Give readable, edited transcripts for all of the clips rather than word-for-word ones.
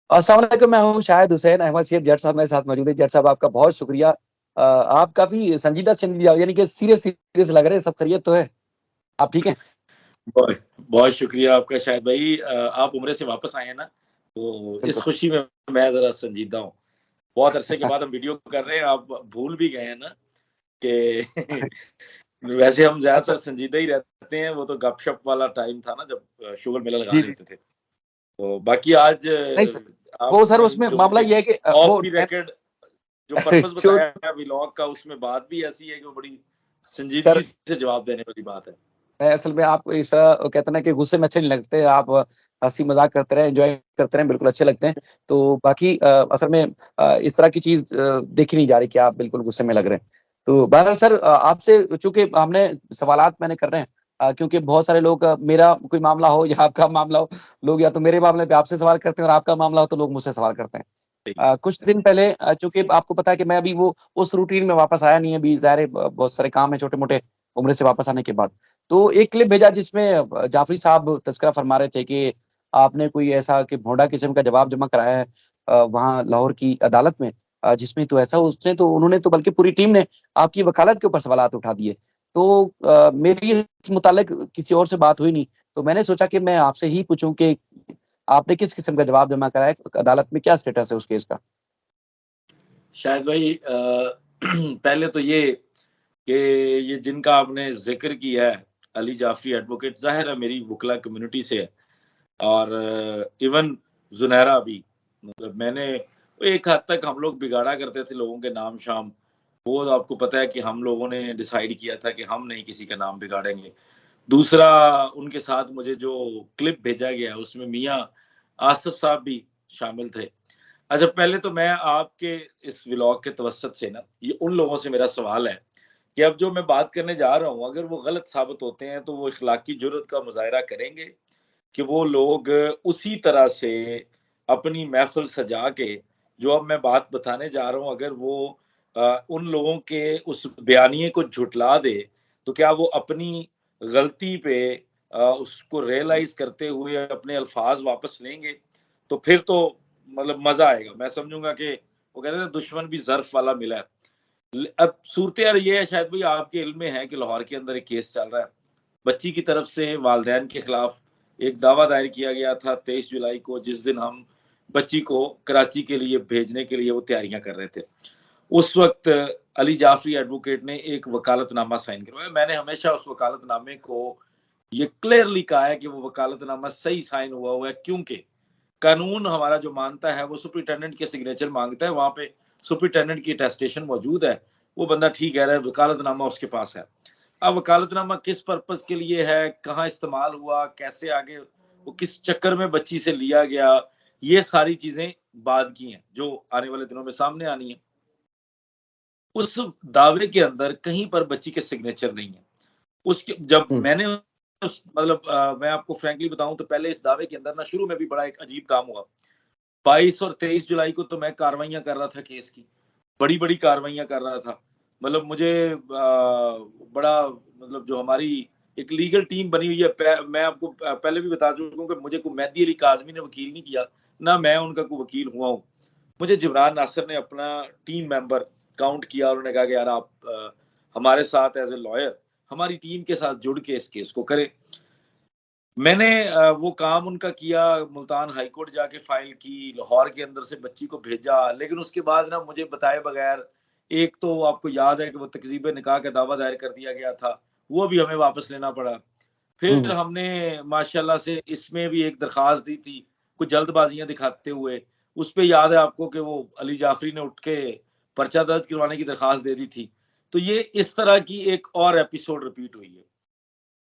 अस्सलाम वालेकुम, मैं हूँ शाहिद हुसैन अहमद शेख। जट साहब मेरे साथ मौजूद है। जट साहब आपका बहुत शुक्रिया। आप काफी संजीदा यानी कि सीरियस सीरियस लग रहे हैं। सब खैरियत तो है? आप ठीक हैं? बहुत बहुत शुक्रिया आपका शाहिद भाई। आप उम्रे से वापस आए हैं ना, तो इस बिल्कुल। खुशी में मैं जरा संजीदा हूँ। बहुत अरसे के बाद हम वीडियो कर रहे हैं, आप भूल भी गए हैं ना कि वैसे हम अच्छा। ज्यादातर संजीदा ही रहते हैं। वो तो गपशप वाला टाइम था ना जब शुगर मेला लगा जी रहे जी। होते थे। तो बाकी आज नहीं सर, वो सर आपने उसमें जो मामला मुझे ये है कि ऑफ वो दी रिकॉर्ड जो पर्पस जो बताया है व्लॉग का, उसमें बात भी ऐसी है कि वो बड़ी संजीदगी सर, से जवाब देने वाली बात है। मैं असल में आप इस तरह कहते हैं ना कि गुस्से में अच्छे नहीं लगते। आप हंसी मजाक करते रहे, एंजॉय करते रहे, बिल्कुल अच्छे लगते हैं। तो बाकी असल में इस तरह की चीज देखी नहीं जा रही कि आप बिल्कुल गुस्से में लग रहे हैं। तो बहरहाल सर, आपसे चूंकि हमने सवालात मैंने कर रहे हैं, क्योंकि बहुत सारे लोग मेरा कोई मामला हो या आपका मामला हो, लोग या तो मेरे मामले पे आपसे सवाल करते हैं, और आपका मामला हो तो लोग मुझसे सवाल करते हैं। कुछ दिन पहले चूंकि आपको पता है कि मैं अभी वो उस रूटीन में वापस आया नहीं है। अभी ज़ाहिर है बहुत सारे काम है छोटे मोटे उम्र से वापस आने के बाद। तो एक क्लिप भेजा जिसमें जाफरी साहब तस्करा फरमा रहे थे कि आपने कोई ऐसा कि भोंडा किस्म का जवाब जमा कराया है वहाँ लाहौर की अदालत में, जिसमें तो ऐसा उसने तो उन्होंने तो बल्कि पूरी टीम ने आपकी वकालत के ऊपर सवालात उठा दिए। तो मेरी इस मुतालिक किसी और से बात हुई नहीं, तो मैंने सोचा कि मैं आपसे ही पूछूं कि आपने किस किस्म का जवाब जमा कराया, अदालत में क्या स्टेटस है उस केस का? शायद भाई पहले तो ये कि ये जिनका आपने जिक्र किया है, अली जाफरी एडवोकेट, जाहिर है मेरी वकला कम्युनिटी से है। और इवन जुनैरा भी, मतलब मैंने एक हद तक हम लोग बिगाड़ा करते थे लोगों के नाम शाम। वो तो आपको पता है कि हम लोगों ने डिसाइड किया था कि हम नहीं किसी का नाम बिगाड़ेंगे। दूसरा, उनके साथ मुझे जो क्लिप भेजा गया उसमें मियाँ आसिफ साहब भी शामिल थे। अच्छा, पहले तो मैं आपके इस व्लॉग के तवसत से ना, ये उन लोगों से मेरा सवाल है कि अब जो मैं बात करने जा रहा हूँ, अगर वो गलत साबित होते हैं तो वो इखलाकी जुर्रत का मुजाहरा करेंगे कि वो लोग उसी तरह से अपनी महफिल सजा के, जो अब मैं बात बताने जा रहा हूँ, अगर वो उन लोगों के उस बयानिए को झुटला दे, तो क्या वो अपनी गलती पे उसको रियलाइज करते हुए अपने अल्फाज वापस लेंगे? तो फिर तो मतलब मजा आएगा। मैं समझूंगा कि वो कहते हैं दुश्मन भी जर्फ वाला मिला है। अब सूरत यार ये है, शायद भाई आपके इल्म में है कि लाहौर के अंदर एक केस चल रहा है। बच्ची की तरफ से वालिदैन के खिलाफ एक दावा दायर किया गया था 23 जुलाई को, जिस दिन हम बच्ची को कराची के लिए भेजने के लिए वो तैयारियां कर रहे थे। उस वक्त अली जाफरी एडवोकेट ने एक वकालतनामा साइन करवाया। मैंने हमेशा उस वकालतनामे को ये क्लियरली कहा है कि वो वकालतनामा सही साइन हुआ है, क्योंकि कानून हमारा जो मानता है वो सुपरिटेंडेंट के सिग्नेचर मांगता है। वहां पे सुपरिटेंडेंट की अटेस्टेशन मौजूद है, वो बंदा ठीक कह रहा है, वकालतनामा उसके पास है। अब वकालतनामा किस पर्पज के लिए है, कहाँ इस्तेमाल हुआ, कैसे आगे, वो किस चक्कर में बच्ची से लिया गया, ये सारी चीजें बाद की हैं जो आने वाले दिनों में सामने आनी है। उस दावे के अंदर कहीं पर बच्ची के सिग्नेचर नहीं है। उसके जब हम्म। मैंने मतलब मैं आपको फ्रैंकली बताऊं तो पहले इस दावे के अंदर ना शुरू में भी बड़ा एक अजीब काम हुआ। 22 और 23 जुलाई को तो मैं कार्रवाइयां कर रहा था केस की, बड़ी बड़ी कार्रवाइयां कर रहा था। मतलब मुझे बड़ा, मतलब जो हमारी एक लीगल टीम बनी हुई है, मैं आपको पहले भी बता चुका हूँ कि मुझे को मेहदी अली काजमी ने वकील नहीं किया, ना मैं उनका कोई वकील हुआ हूँ। मुझे जिब्रान नासिर ने अपना टीम मेंबर काउंट किया और उन्होंने कहा कि यार आप हमारे साथ एज ए लॉयर हमारी टीम के साथ जुड़ के इस केस को करें। मैंने वो काम उनका किया, मुल्तान हाई कोर्ट जाके फाइल की, लाहौर के अंदर से बच्ची को भेजा, लेकिन उसके बाद ना मुझे बताए बगैर, एक तो आपको याद है कि वो तकजीब निकाह का दावा दायर कर दिया गया था, वो भी हमें वापस लेना पड़ा। फिर हम्म। हमने माशाल्लाह से इसमें भी एक दरखास्त दी थी, कुछ जल्दबाजियां दिखाते हुए। उस पे याद है आपको कि वो अली जाफरी ने उठ के पर्चा दर्ज करवाने की दरखास्त दे दी थी। तो ये इस तरह की एक और एपिसोड रिपीट हुई है।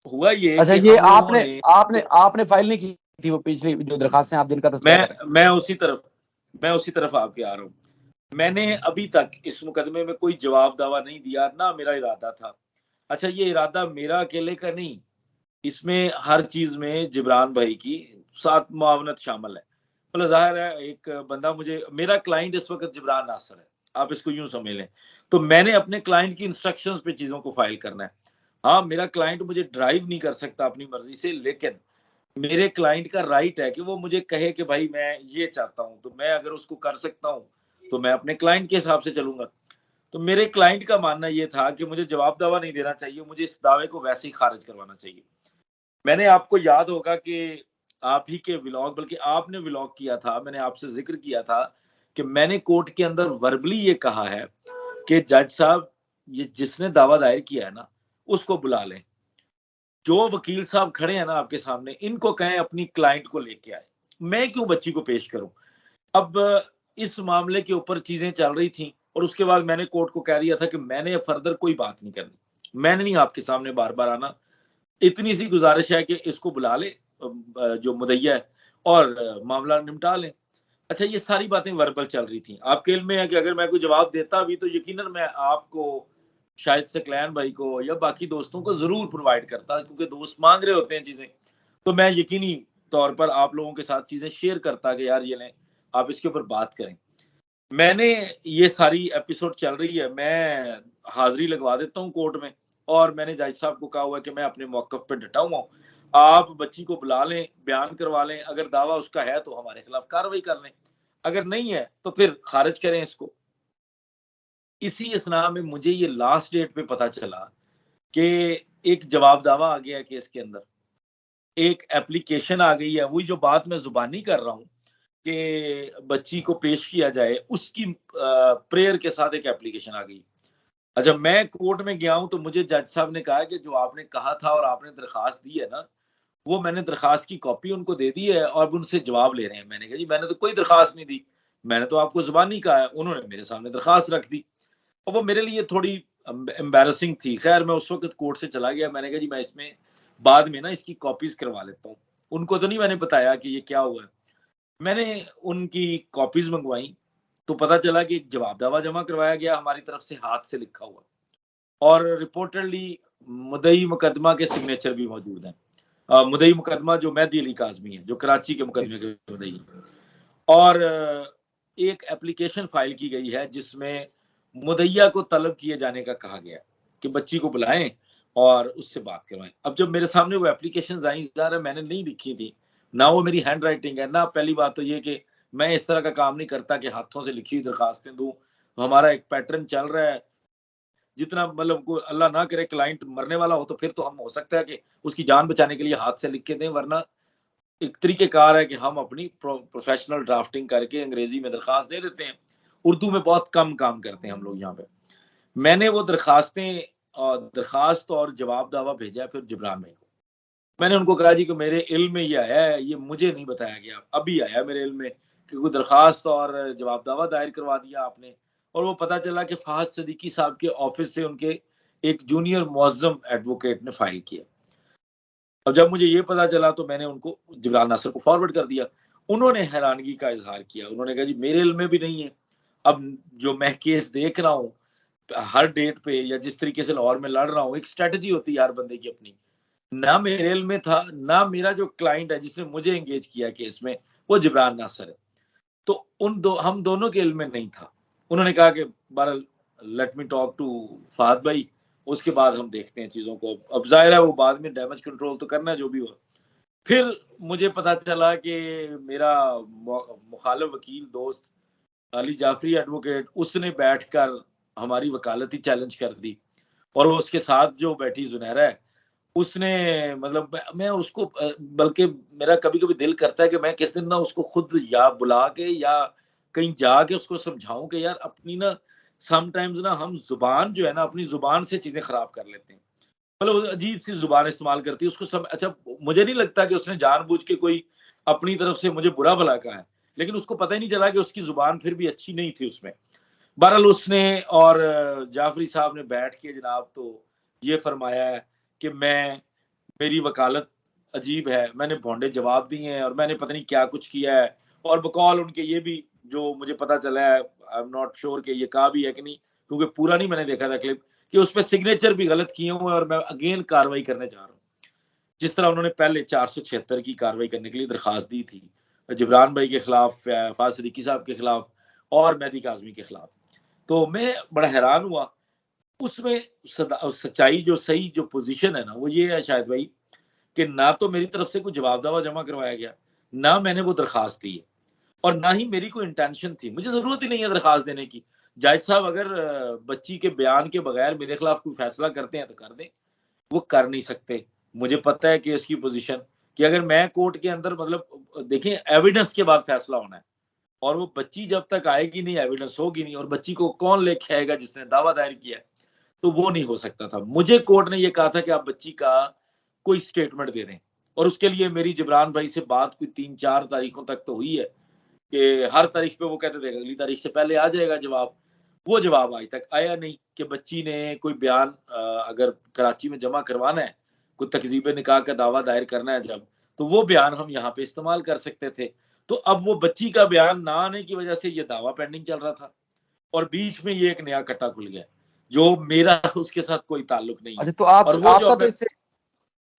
हुआ ये अच्छा, कि ये हम लोगों आपने ने, आपने आपने फाइल नहीं की थी वो पिछली जो दरखास्तें आप जिनका तस्करा कर रहे हैं? मैं उसी तरफ आपके आ रहा हूँ। मैंने अभी तक इस मुकदमे में कोई जवाब दावा नहीं दिया, ना मेरा इरादा था। अच्छा, ये इरादा मेरा अकेले का नहीं, इसमें हर चीज में जिब्रान भाई की साथ मुआवनत शामिल है। मतलब जाहिर है एक बंदा, मुझे मेरा क्लाइंट इस वक्त जिब्रान नासर है, आप इसको यूं समझ लें। तो मैंने अपने क्लाइंट की इंस्ट्रक्शंस पे चीजों को फाइल करना है। हाँ, मेरा क्लाइंट मुझे ड्राइव नहीं कर सकता अपनी मर्जी से, लेकिन मेरे क्लाइंट का राइट है कि वो मुझे कहे कि भाई मैं ये चाहता हूँ, तो मैं अगर उसको कर सकता हूँ तो मैं अपने क्लाइंट के हिसाब से चलूंगा। तो मेरे क्लाइंट का मानना ये था कि मुझे जवाब दावा नहीं देना चाहिए, मुझे इस दावे को वैसे ही खारिज करवाना चाहिए। मैंने, आपको याद होगा कि आप ही के व्लॉग, बल्कि आपने व्लॉग किया था, मैंने आपसे जिक्र किया था कि मैंने कोर्ट के अंदर वर्बली ये कहा है कि जज साहब, ये जिसने दावा दायर किया है ना, उसको बुला लें। जो वकील साहब खड़े हैं ना आपके सामने, इनको कहें अपनी क्लाइंट को लेके आए। मैं क्यों बच्ची को पेश करूं? अब इस मामले के ऊपर चीजें चल रही थी और उसके बाद मैंने कोर्ट को कह दिया था कि मैंने फर्दर कोई बात नहीं करनी, मैंने नहीं आपके सामने बार बार आना। इतनी सी गुजारिश है कि इसको बुला ले जो मुदैया है, और मामला निपटा लें। अच्छा, ये सारी बातें वर्बल चल रही थी। आपके इल्म में है कि अगर मैं कोई जवाब देता भी तो यकीनन मैं आपको, शायद सकलैन भाई को या बाकी दोस्तों को जरूर प्रोवाइड करता, क्योंकि दोस्त मांग रहे होते हैं चीजें, तो मैं यकीनी तौर पर आप लोगों के साथ चीजें शेयर करता कि यार ये लें, आप इसके ऊपर बात करें। मैंने, ये सारी एपिसोड चल रही है, मैं हाजिरी लगवा देता हूँ कोर्ट में, और मैंने जज साहब को कहा हुआ है कि मैं अपने मौकफ पे डटा हुआ हूँ, आप बच्ची को बुला लें, बयान करवा लें, अगर दावा उसका है तो हमारे खिलाफ कार्रवाई कर लें, अगर नहीं है तो फिर खारिज करें इसको। इसी असना में मुझे ये लास्ट डेट पे पता चला कि एक जवाब दावा आ गया है केस के अंदर, एक एप्लीकेशन आ गई है, वही जो बात मैं जुबानी कर रहा हूँ कि बच्ची को पेश किया जाए, उसकी प्रेयर के साथ एक एप्लीकेशन आ गई। अच्छा, मैं कोर्ट में गया हूं तो मुझे जज साहब ने कहा कि जो आपने कहा था और आपने दरखास्त दी है ना, वो मैंने दरखास्त की कॉपी उनको दे दी है और उनसे जवाब ले रहे हैं। मैंने कहा जी मैंने तो कोई दरखास्त नहीं दी, मैंने तो आपको जुबानी कहा है। उन्होंने मेरे सामने दरखास्त रख दी और वो मेरे लिए थोड़ी एम्बेरसिंग थी। खैर, मैं उस वक्त कोर्ट से चला गया, मैंने कहा जी मैं इसमें बाद में ना इसकी कॉपीज करवा लेता हूँ। उनको तो नहीं मैंने बताया कि ये क्या हुआ है। मैंने उनकी कॉपीज मंगवाई तो पता चला कि एक जवाब दावा जमा करवाया गया हमारी तरफ से, हाथ से लिखा हुआ, और रिपोर्टेडली मुद्दई मुकदमा के सिग्नेचर भी मौजूद हैं। मुद्दई मुकदमा जो मेहदी अली काज़मी है, जो कराची के मुकदमे के मुद्दई हैं, और एक एप्लीकेशन फाइल की गई है जिसमें मुदैया को तलब किए जाने का कहा गया कि बच्ची को बुलाएं और उससे बात करवाएं। अब जब मेरे सामने वो एप्लीकेशन आई, ज़ाहिर है मैंने नहीं लिखी थी, ना वो मेरी हैंड राइटिंग है, ना पहली बात तो ये कि मैं इस तरह का काम नहीं करता कि हाथों से लिखी हुई दरखास्तें दूं। हमारा एक पैटर्न चल रहा है, जितना मतलब कोई अल्लाह ना करे क्लाइंट मरने वाला हो तो फिर तो हम हो सकता है कि उसकी जान बचाने के लिए हाथ से लिख के दें, वरना एक तरीकेकार है कि हम अपनी प्रोफेशनल ड्राफ्टिंग करके अंग्रेजी में दरखास्त दे देते हैं। उर्दू में बहुत कम काम करते हैं हम लोग यहाँ पे। मैंने वो दरखास्त और जवाब दावा भेजा फिर जिब्रान भाई को। मैंने उनको कहा जी कि मेरे इल्म में ये आया है, ये मुझे नहीं बताया गया, अभी आया मेरे इल्म में कि कोई दरखास्त और जवाब दावा दायर करवा दिया आपने। और वो पता चला कि फहद सदीकी साहब के ऑफिस से उनके एक जूनियर मुअज्जम एडवोकेट ने फाइल किया। अब जब मुझे ये पता चला तो मैंने उनको, जिब्रान नासिर को फॉरवर्ड कर दिया। उन्होंने हैरानगी का इजहार किया, उन्होंने कहा जी मेरे इल्म में भी नहीं है। अब जो मैं केस देख रहा हूँ हर डेट पे, या जिस तरीके से लाहौर में लड़ रहा हूँ, एक स्ट्रेटजी होती है हर बंदे की अपनी, ना मेरे इल्म में था, ना मेरा जो क्लाइंट है जिसने मुझे एंगेज किया केस में, वो जिब्रान नासिर है, तो हम दोनों के इल्म में नहीं था। उन्होंने कहा कि बहरहाल let me talk to Fahad भाई, उसके बाद हम देखते हैं चीजों को। अब जाहिर है वो बाद में डैमेज कंट्रोल तो करना है जो भी हो। फिर मुझे पता चला कि मेरा मुखालिफ वकील दोस्त अली जाफरी एडवोकेट, उसने बैठकर हमारी वकालती चैलेंज कर दी, और वो उसके साथ जो बैठी जुनैरा है, उसने, मतलब मैं उसको बल्कि मेरा कभी कभी दिल करता है कि मैं किस दिन ना उसको खुद या बुला के या कहीं जाके उसको समझाऊं कि यार अपनी ना, समटाइम्स ना हम जुबान जो है ना, अपनी जुबान से चीजें खराब कर लेते हैं। मतलब अजीब सी जुबान इस्तेमाल करती है उसको अच्छा, मुझे नहीं लगता कि उसने जानबूझ के कोई अपनी तरफ से मुझे बुरा भला कहा है, लेकिन उसको पता ही नहीं चला कि उसकी जुबान फिर भी अच्छी नहीं थी उसमें। बहरहाल उसने और जाफरी साहब ने बैठ के जनाब तो ये फरमाया है कि मेरी वकालत अजीब है, मैंने भोंडे जवाब दिए हैं और मैंने पता नहीं क्या कुछ किया है। और बकौल उनके ये भी, जो मुझे पता चला है, आई एम नॉट श्योर कि ये कहा भी है कि नहीं, क्योंकि पूरा नहीं मैंने देखा था क्लिप, कि उसमें सिग्नेचर भी गलत किए हुए हैं और मैं अगेन कार्रवाई करने जा रहा हूँ। जिस तरह उन्होंने पहले 476 की कार्रवाई करने के लिए दरखास्त दी थी जिब्रान भाई के खिलाफ, फहद सदीकी साहब के खिलाफ और मेहदी काज़मी के खिलाफ, तो मैं बड़ा हैरान हुआ। उसमें सच्चाई जो सही जो पोजीशन है ना, वो ये है शायद भाई कि ना तो मेरी तरफ से कोई जवाब दावा जमा करवाया गया, ना मैंने वो दरखास्त दी है, और ना ही मेरी कोई इंटेंशन थी। मुझे जरूरत ही नहीं है दरखास्त देने की। जज साहब अगर बच्ची के बयान के बगैर मेरे खिलाफ कोई फैसला करते हैं तो कर दें, वो कर नहीं सकते। मुझे पता है केस की पोजीशन कि अगर मैं कोर्ट के अंदर, मतलब देखें, एविडेंस के बाद फैसला होना है, और वो बच्ची जब तक आएगी नहीं, एविडेंस होगी नहीं, और बच्ची को कौन लेके आएगा जिसने दावा दायर किया है, तो वो नहीं हो सकता था। मुझे कोर्ट ने ये कहा था कि आप बच्ची का कोई स्टेटमेंट दे दें, और उसके लिए मेरी जिब्रान भाई से बात कोई 3-4 तारीखों तक तो हुई है कि हर तारीख पे वो कहते थे अगली तारीख से पहले आ जाएगा जवाब। वो जवाब आज तक आया नहीं कि बच्ची ने कोई बयान अगर कराची में जमा करवाना है, कोई तकजीब निकाह का दावा दायर करना है जब, तो वो बयान हम यहाँ पे इस्तेमाल कर सकते थे। तो अब वो बच्ची का बयान ना आने की वजह से ये दावा पेंडिंग चल रहा था, और बीच में ये एक नया कट्टा खुल गया जो मेरा उसके साथ कोई ताल्लुक नहीं है। अच्छा, तो और वो आपका तो इससे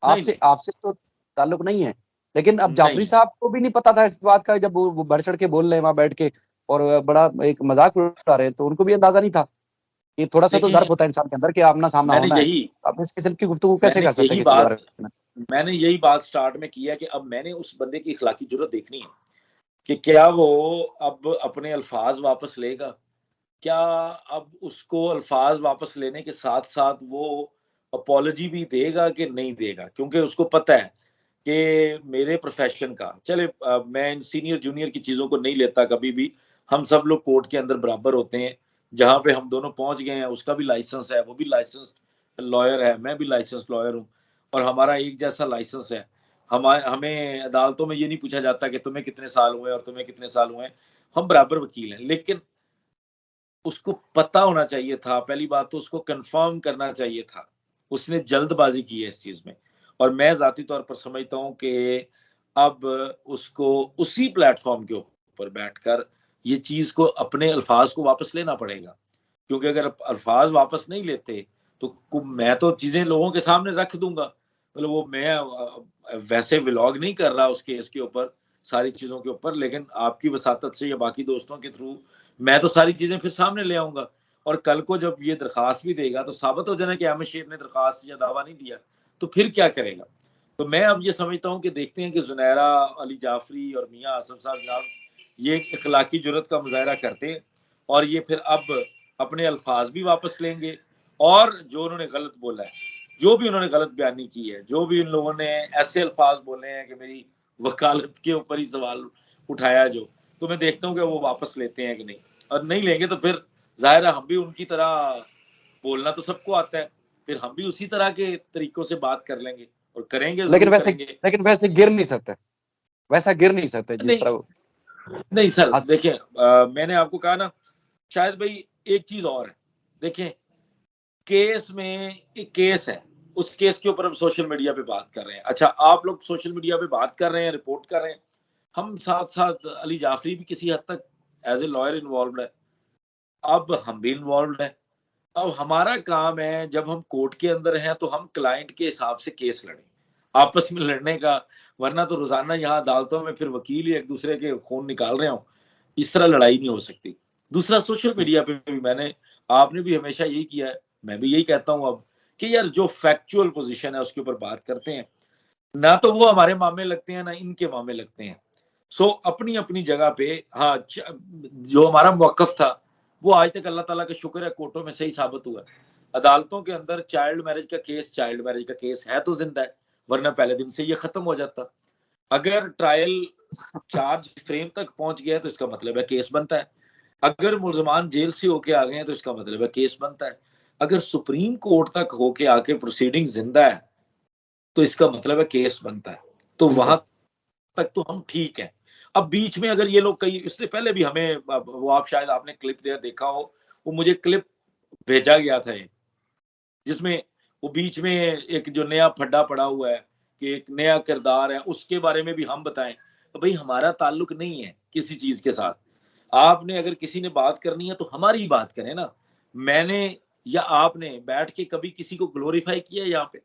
नहीं, आपसे तो ताल्लुक नहीं है, लेकिन अब जाफरी नहीं, साहब को भी नहीं पता था इस बात का, जब वो बढ़ चढ़ के बोल रहे हैं वहां बैठ के और बड़ा एक मजाक उड़ा रहे हैं, तो उनको भी अंदाजा नहीं था। ये थोड़ा सा तो देखिए, ज़र्फ होता है इंसान के अंदर कि आमना सामना मैंने होना है। यही अब इस किस्म की गुफ्तगू कैसे मैंने कर सकते हैं यही किसी के बात बारे में? मैंने यही बात स्टार्ट में किया कि अब मैंने उस बंदे की इखलाकी जुर्रत देखनी है कि क्या वो अब अपने अल्फाज वापस लेगा, क्या अब उसको अल्फाज वापस लेने के साथ साथ वो अपॉलजी भी देगा कि नहीं देगा, क्योंकि उसको पता है कि मेरे प्रोफेशन का चले, मैं इन सीनियर जूनियर की चीजों को नहीं लेता कभी भी। हम सब लोग कोर्ट के अंदर बराबर होते हैं। जहां पे हम दोनों पहुंच गए हैं, उसका भी लाइसेंस है, वो भी लाइसेंस लॉयर है, मैं भी लाइसेंस लॉयर हूँ, और हमारा एक जैसा लाइसेंस है। हमें अदालतों में ये नहीं पूछा जाता कि तुम्हें कितने साल हुए और तुम्हें कितने साल हुए। हम बराबर वकील हैं। लेकिन उसको पता होना चाहिए था, पहली बात तो उसको कंफर्म करना चाहिए था। उसने जल्दबाजी की है इस चीज में, और मैं जाती तौर पर समझता हूं कि अब उसको उसी प्लेटफॉर्म के ऊपर बैठकर ये चीज को, अपने अल्फाज को वापस लेना पड़ेगा। क्योंकि अगर अल्फाज वापस नहीं लेते तो मैं तो चीजें लोगों के सामने रख दूंगा। मतलब वो मैं वैसे व्लॉग नहीं कर रहा उस केस के ऊपर, सारी चीजों के ऊपर, लेकिन आपकी वसातत से या बाकी दोस्तों के थ्रू मैं तो सारी चीजें फिर सामने ले आऊंगा। और कल को जब ये दरखास्त भी देगा तो साबित हो जाना कि अहमद शेर ने दरखास्त या दावा नहीं दिया, तो फिर क्या करेगा। तो मैं अब ये समझता हूँ कि देखते हैं कि जुनैरा, अली जाफरी और मियाँ आसफ साहब जनाब ये इखलाकी जुर्रत का मुजाहरा करते हैं, और ये फिर अब अपने अल्फाज भी वापस लेंगे, और जो उन्होंने गलत बोला है, जो भी उन्होंने गलत बयानी की है, जो भी उन लोगों ने ऐसे अल्फाज बोले हैं कि मेरी वकालत के ऊपर ही सवाल उठाया जो, तो मैं देखता हूँ कि वो वापस लेते हैं कि नहीं। और नहीं लेंगे तो फिर जाहिर है हम भी उनकी तरह, बोलना तो सबको आता है, फिर हम भी उसी तरह के तरीकों से बात कर लेंगे, और करेंगे, लेकिन जरूर करेंगे। वैसे गिर नहीं सकते, वैसा गिर नहीं सकते जिस नहीं, तरह नहीं सर, आज। देखिए, मैंने आपको कहा ना, शायद भाई एक चीज और है। देखें, केस में एक केस है, उस केस के ऊपर हम सोशल मीडिया पे बात कर रहे हैं। अच्छा, आप लोग सोशल मीडिया पे बात कर रहे हैं, रिपोर्ट कर रहे हैं, हम साथ साथ अली जाफरी भी किसी हद तक एज ए लॉयर इन्वॉल्व है, अब हम भी इन्वॉल्व है। अब हमारा काम है, जब हम कोर्ट के अंदर हैं तो हम क्लाइंट के हिसाब से केस लड़ें, आपस में लड़ने का। वरना तो रोजाना यहाँ अदालतों में फिर वकील ही एक दूसरे के खून निकाल रहे हो, इस तरह लड़ाई नहीं हो सकती। दूसरा, सोशल मीडिया पे भी आपने भी हमेशा यही किया है, मैं भी यही कहता हूँ अब, कि यार जो फैक्चुअल पोजीशन है उसके ऊपर बात करते हैं, ना तो वो हमारे मामले लगते हैं ना इनके मामले लगते हैं। सो अपनी अपनी जगह पे, हाँ, जो हमारा मौकफ था वो आज तक अल्लाह ताला का शुक्र है कोर्टों में सही साबित हुआ है। अदालतों के अंदर चाइल्ड मैरिज का केस है तो जिंदा है, वरना पहले दिन से ये खत्म हो जाता। अगर ट्रायल चार्ज फ्रेम तक पहुंच गया तो इसका मतलब है केस बनता है। अगर मुलजमान जेल से होके आ गए हैं तो इसका मतलब है केस बनता है। अगर सुप्रीम कोर्ट तक होके आके प्रोसीडिंग जिंदा है तो इसका मतलब है केस बनता है। तो वहां तक तो हम ठीक है। अब बीच में अगर ये लोग, कई इससे पहले भी हमें, वो आप शायद आपने क्लिप देखा हो, वो मुझे क्लिप भेजा गया था जिसमें वो बीच में एक जो नया फड्डा पड़ा हुआ है कि एक नया किरदार है, उसके बारे में भी हम बताएं। तो भाई हमारा ताल्लुक नहीं है किसी चीज के साथ। आपने अगर किसी ने बात करनी है तो हमारी ही बात करें ना। मैंने या आपने बैठ के कभी किसी को ग्लोरीफाई किया है यहाँ पे?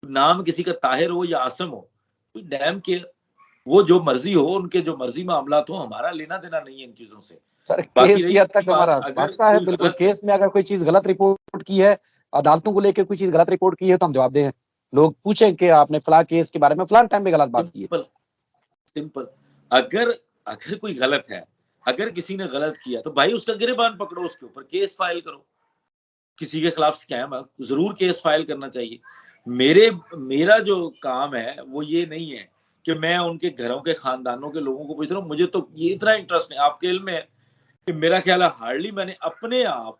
नाम किसी का ताहिर हो या आसम हो, कोई डैम के, वो जो मर्जी हो, उनके जो मर्जी मामला हो, हमारा लेना देना नहीं है इन चीजों से। सर, बाकी केस की रही हद तक बात, हमारा अगर भाषा है, कोई बिल्कुल। गलत, केस में अगर कोई चीज गलत रिपोर्ट की है, अदालतों को लेकर कोई चीज गलत रिपोर्ट की है तो हम जवाब दें। लोग पूछें कि आपने फलां केस के बारे में फलां टाइम पे गलत बात की है। सिंपल। अगर अगर कोई गलत है, अगर किसी ने गलत किया तो भाई उसका गिरेबान पकड़ो, उसके ऊपर केस फाइल करो। किसी के खिलाफ स्कैम है, जरूर केस फाइल करना चाहिए। मेरा जो काम है वो ये नहीं है कि मैं उनके घरों के खानदानों के लोगों को पूछ रहा हूँ। मुझे तो ये इतना इंटरेस्ट नहीं। आपके इल्म में है कि मेरा ख्याल है हार्डली मैंने अपने आप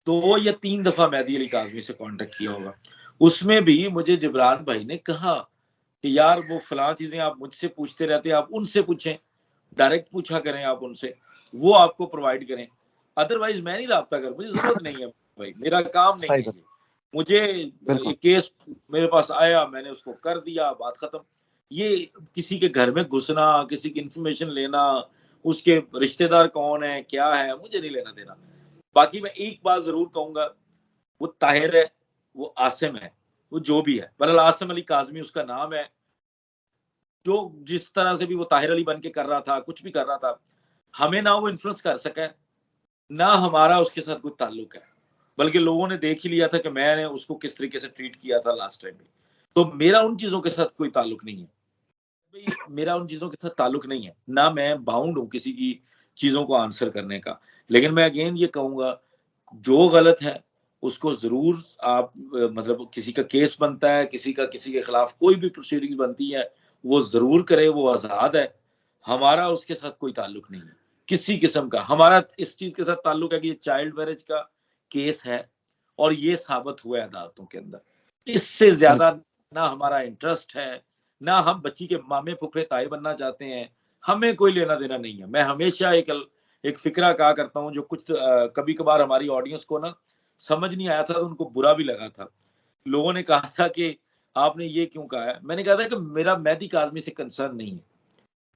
2 या 3 दफा मेहदी अली काज़मी से कांटेक्ट किया होगा। उसमें भी मुझे जिब्रान भाई ने कहा कि यार वो फलां चीजें आप मुझसे पूछते रहते हैं, आप उनसे पूछें, डायरेक्ट पूछा करें आप उनसे, वो आपको प्रोवाइड करें। अदरवाइज मैं नहीं राब्ता कर, मुझे जरूरत नहीं है भाई, मेरा काम नहीं सही है बात, ये। मुझे बिल्कुल। एक केस मेरे पास आया, मैंने उसको कर दिया, बात खत्म। ये किसी के घर में घुसना, किसी की इंफॉर्मेशन लेना, उसके रिश्तेदार कौन है क्या है, मुझे नहीं लेना देना। बाकी मैं एक बात जरूर कहूंगा, वो ताहिर है, वो आसिम है, वो जो भी है, बहरहाल आसिम अली काज़मी उसका नाम है। जो जिस तरह से भी वो ताहिर अली बन के कर रहा था, कुछ भी कर रहा था, हमें ना वो इन्फ्लुएंस कर सका है, ना हमारा उसके साथ कोई ताल्लुक है। बल्कि लोगों ने देख ही लिया था कि मैंने उसको किस तरीके से ट्रीट किया था लास्ट टाइम भी। तो मेरा उन चीजों के साथ कोई ताल्लुक नहीं है भाई, मेरा उन चीजों के साथ ताल्लुक नहीं है, ना मैं बाउंड हूं किसी की चीजों को आंसर करने का। लेकिन मैं अगेन ये कहूंगा, जो गलत है उसको जरूर आप मतलब किसी का केस बनता है, किसी का किसी के खिलाफ कोई भी प्रोसीडिंग बनती है, वो जरूर करे, वो आजाद है। हमारा उसके साथ कोई ताल्लुक नहीं है किसी किस्म का। हमारा इस चीज के साथ ताल्लुक है कि ये चाइल्ड मैरिज का केस है और ये साबित हुआ है अदालतों के अंदर। इससे ज्यादा बिल्कुल। ना हमारा इंटरेस्ट है, ना हम बच्ची के मामे फुफे ताए बनना चाहते हैं। हमें कोई लेना देना नहीं है। मैं हमेशा एक फिक्रा कहा करता हूँ, जो कुछ कभी कभार हमारी ऑडियंस को ना समझ नहीं आया था, तो उनको बुरा भी लगा था। लोगों ने कहा था कि आपने ये क्यों कहा है। मैंने कहा था कि मेरा मेहदी काज़मी से कंसर्न नहीं है,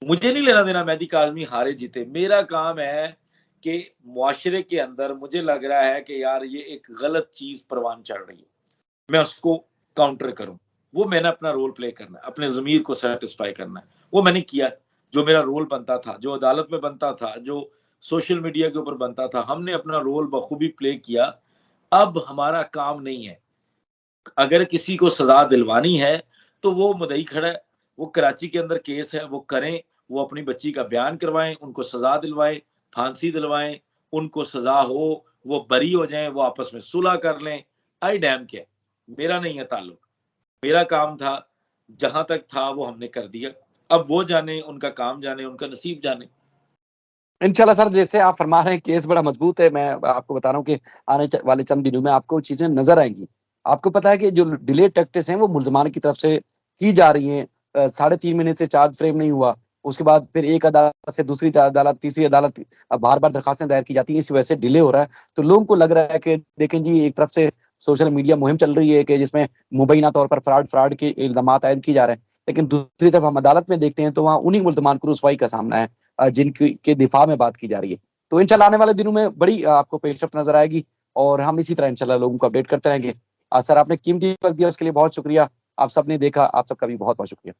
मुझे नहीं लेना देना मेहदी काज़मी हारे जीते। मेरा काम है कि मुआशरे के अंदर मुझे लग रहा है कि यार ये एक गलत चीज परवान चढ़ रही है, मैं उसको काउंटर करूं। वो मैंने अपना रोल प्ले करना है, अपने ज़मीर को सेटिस्फाई करना है। वो मैंने किया, जो मेरा रोल बनता था, जो अदालत में बनता था, जो सोशल मीडिया के ऊपर बनता था, हमने अपना रोल बखूबी प्ले किया। अब हमारा काम नहीं है, अगर किसी को सजा दिलवानी है तो वो मुद्दई खड़ा है, वो कराची के अंदर केस है, वो करें, वो अपनी बच्ची का बयान करवाएं, उनको सजा दिलवाएं, फांसी दिलवाएं, उनको सजा हो, वो बरी हो जाएं, वो आपस में सुलह कर लें। आई डैम क्या, मेरा नहीं है ताल्लुक। मेरा काम था, जहां तक था वो हमने कर दिया। अब वो जाने, उनका काम जाने, उनका नसीब जाने। इंशाल्लाह सर, जैसे आप फरमा रहे हैं केस बड़ा मजबूत है, मैं आपको बता रहा हूँ कि वाले चंद दिनों में आपको चीजें नजर आएंगी। आपको पता है कि जो डिले टैक्टिस हैं वो मुल्जमान की तरफ से की जा रही हैं। 3.5 महीने से चार्ज फ्रेम नहीं हुआ, उसके बाद फिर एक अदालत से दूसरी अदालत, तीसरी अदालत, बार बार दरखास्तें दायर की जाती हैं, इस वजह से डिले हो रहा है। तो लोगों को लग रहा है कि देखें जी, एक तरफ से सोशल मीडिया मुहिम चल रही है कि जिसमें मुबैना तौर पर फ्रॉड के इल्जाम आयद किए जा रहे हैं, लेकिन दूसरी तरफ हम अदालत में देखते हैं तो वहाँ उन्हीं मुल्जमान को रुसवाई का सामना है जिनकी के दिफा में बात की जा रही है। तो इंशाल्लाह आने वाले दिनों में बड़ी आपको पेशरफ्त नजर आएगी और हम इसी तरह इंशाल्लाह लोगों को अपडेट करते रहेंगे। सर, आपने कीमती वक्त दिया, उसके लिए बहुत शुक्रिया। आप सबने देखा, आप सबका भी बहुत बहुत शुक्रिया।